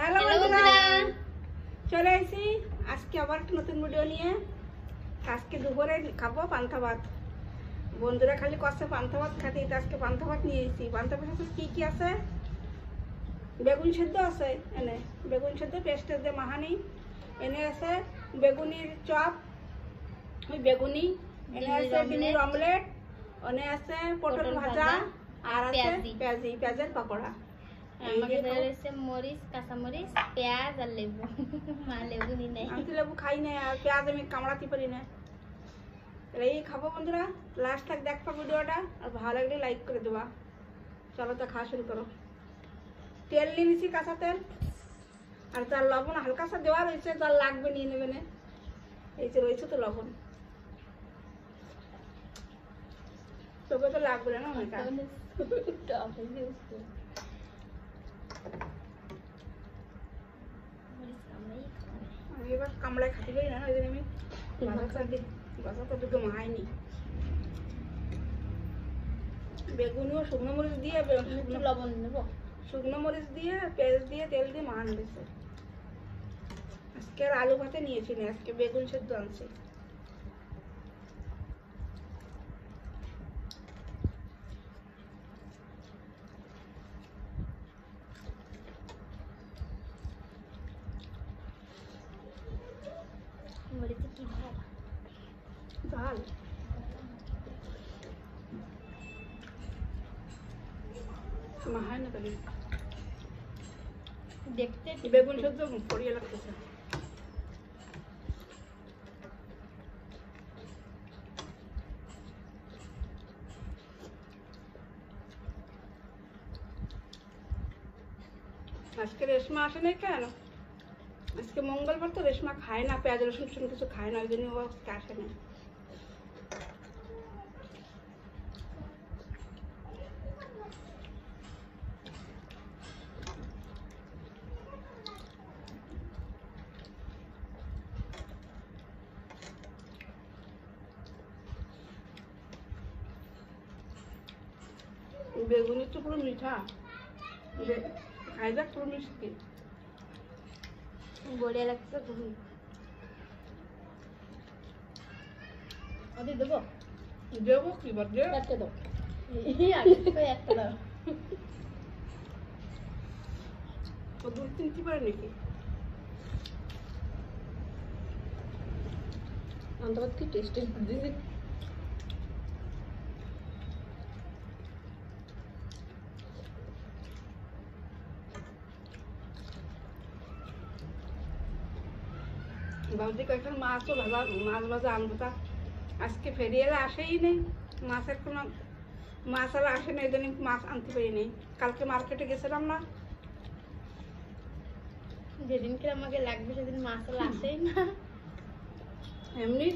Hello বন্ধুরা, চলে এসেছি আজকে আবার নতুন ভিডিও নিয়ে। আজকে দুপুরে খাবো পান্তা ভাত। বন্ধুরা খালি কষ্ট পান্তা ভাত খাতে, আজকে পান্তা ভাত নিয়ে এসেছি। পান্তা ভাত কি কি আছে? বেগুন সেদ্ধ আছে, এনে বেগুন সেদ্ধ পেস্টের যে মাহানি এনে আছে, বেগুনির চপ, ওই বেগুনি এনে আছে, ডিমের অমলেট এনে আছে, পটল ভাজা আর আছে পেঁয়াজের পকোড়া। মরিচ, কাঁচামরিচ, পেঁয়াজ আর লেবু। মা লেবু নি নাই, আমি তো লেবু খাই না, আর পেঁয়াজ আমি কামড়াতে পারি না। এই খাবো বন্ধুরা, লাস্ট তক দেখবা ভিডিওটা, আর ভালো লাগলে লাইক করে দেবা। চলো তো খাওয়া শুরু করো। তেল নিয়ে নিছি, কাঁচা তেল, আর তার লবণ হালকা সা দেওয়া রয়েছে, তার লাগবে নিয়ে নেবে না। এই যে রয়েছে তো লবণ, তোকে তো লাগবে না অনেকটা। আমি এবার কামড়ায় খাতে পারি না, ওই জন্য আমি বাসাটা দুটো মাহাইনি। বেগুনিও শুকনো মরিচ দিয়ে, লবণ নেবো, শুকনো মরিচ দিয়ে, পেঁয়াজ দিয়ে, তেল দিয়ে মাহান দিয়েছে। আজকে আর আলু ভাতে নিয়েছি না, আজকে বেগুন সেদ্ধ আনছি। মরিচে কি ভাব ঝাল মাহাই না তাহলে দেখতে বেগুন সেদ্ধ পড়িয়ে লাগতেছে। আজকে রেশমা আসে নাই কেন? আজকে মঙ্গলবার তো, রেশমা খায় না, পেঁয়াজ রসুন কিছু খায় না, ওই জন্য ও আজকে আসে না। বেগুনি তো পুরো মিঠা, খাইবে পুরো মিষ্টি, বড়িয়া লাগছে খুবই। দেবো দেবো কি বার দেব, একটা দাও, একটা দাও। ও দু তিনটি পারে নাকি? অন্তত কি টেস্টি দিদি। বাবুদি কয়েকটা মাছও ভাজা, মাছ ভাজা আনবো, তা আজকে ফেরিয়ে আসেই নেই। মাছের কোনো মাছ আর আসে না, এই জন্য মাছ আনতে পারি নেই। কালকে মার্কেটে গেছিলাম না, যেদিনকে আমাকে লাগবে সেদিন মাছ আসেই না। এমনি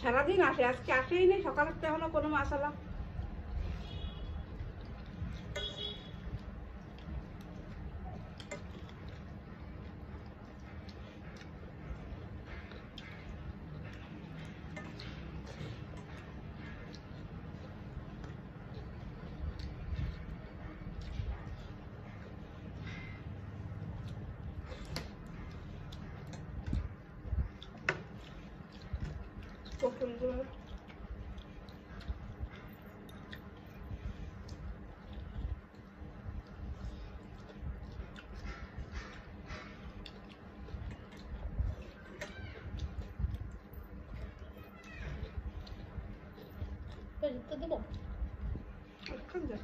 সারাদিন আসে, আজকে আসেই নেই। সকালের তো এখনো কোনো মাছালা। পটলগুলো তো দেবো একখান যা।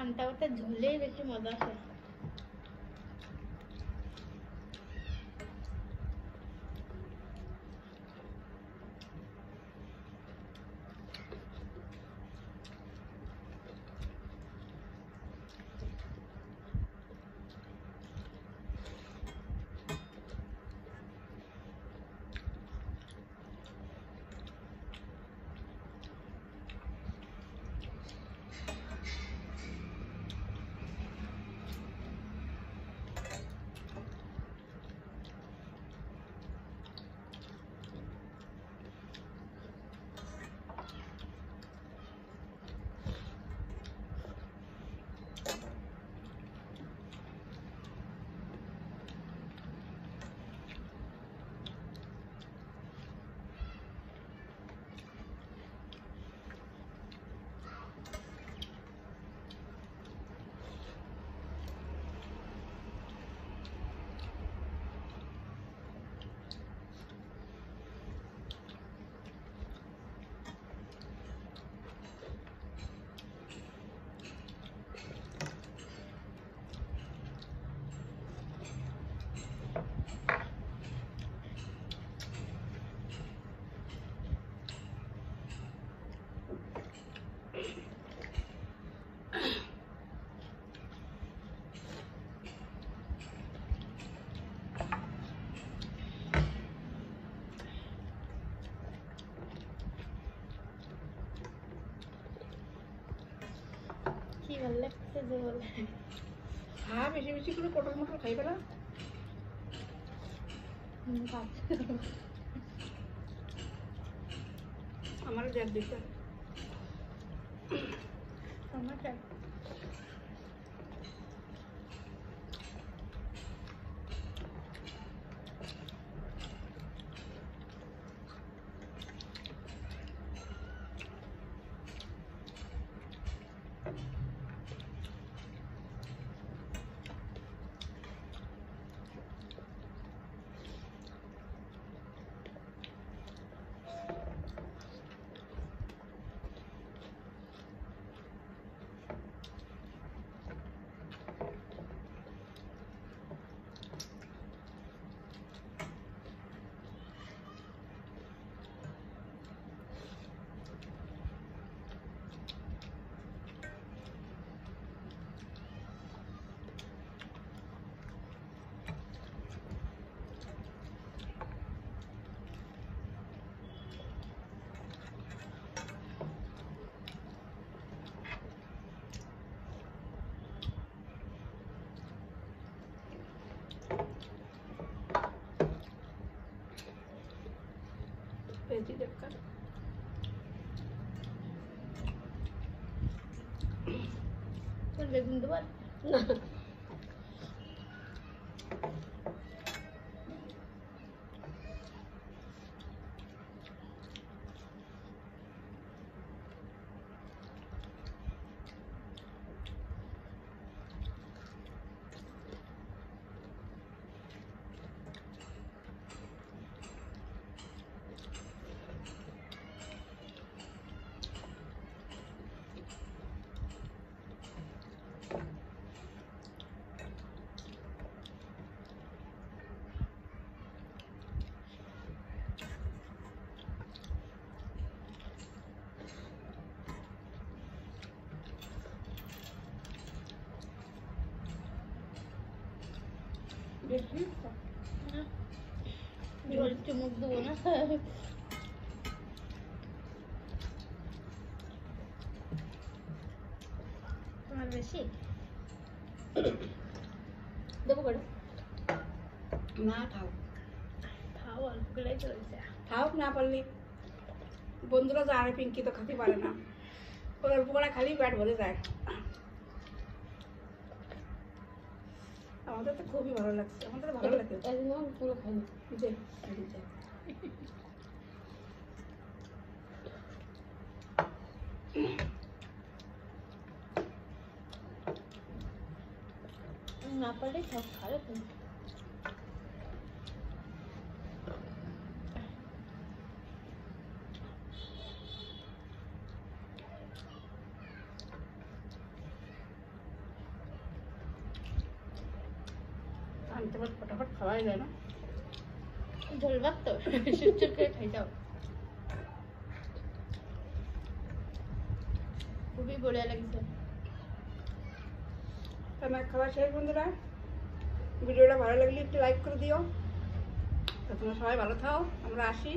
পান্তা ভাতের ঝোলেই বেশি মজা আসে। কি ভালো লাগছে ঝোল। হ্যাঁ, বেশি বেশি করে পটল মটল খাইবে না। আমার দেখ দিতে আমার পেঁয়াজি দেখা বেগুন দেবার না। বেশি ঝোল চুমুক দেবো না। তোমার বেশি দেবো করে না, খাও খাও অল্প করে চলছে। খাও না পারলি বন্ধুরা তো আরে পিঙ্কি তো খেতে পারে না, ওর অল্প করে খালি পেট ভরে যায়। আমাদের তো খুবই ভালো লাগছে, আমাদের ভালো লাগে একদম পুরো খাই যে না পারলে সব খাবে তুমি। পান্তা ভাত ফটাফট খাওয়াই যায় না। ঝোল ভাত তো সুন্দর করে খাই যাও, খুবই বড়িয়া লাগছে। আমার খাওয়া শেষ বন্ধুরা, ভিডিওটা ভালো লাগলে একটু লাইক করে দিও। তো তোমরা সবাই ভালো থাও, আমরা আসি।